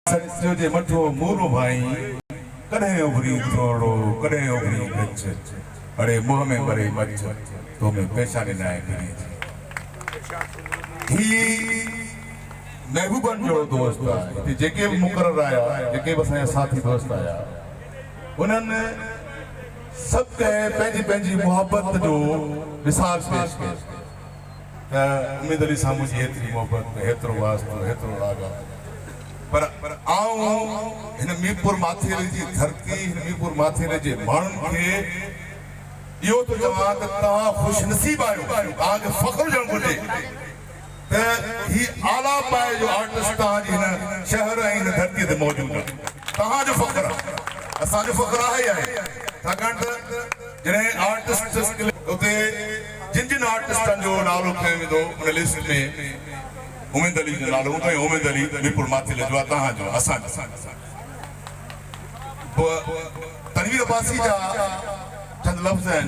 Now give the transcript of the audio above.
सचो जे मठो मूरो भाई कॾहिं उभरी थोड़ो कॾहिं उभरी गच अड़े मुंह में भरे मच तो में पैसा ॾिना आहे ही महबूबन जो दोस्त आहे हिते जेके भी मुक़रर आया जेके भी असांजा साथी दोस्त आया उन्हनि सब के पंहिंजी पंहिंजी मोहब्बत जो मिसाल पेश कयो त उम्मीद अली सां मुंहिंजी हेतिरी मोहब्बत हेतिरो वास्तो हेतिरो राग पर आऊं हिन मीरपुर माथेरे जी धरती हिन मीरपुर माथेरे जे माण्हुनि खे इहो तो चवां त तव्हां ख़ुशनसीब आहियो तव्हांखे फ़ख्रु हुजणु घुरिजे त ही आला पाए जो आर्टिस्ट तव्हांजी हिन शहर ऐं हिन धरतीअ ते मौजूदु आहे तव्हांजो फ़ख्रु आहे असांजो फ़ख्रु आहे ई आहे छाकाणि त जॾहिं आर्टिस्ट उते जिन आर्टिस्टनि जो नालो खयो वेंदो उन लिस्ट में उमेद अली जो नालो उमेद अली मीरपुर माथेरे जो तव्हांजो असांजो तनवीर अब्बासी जा चंद लफ़्ज़ आहिनि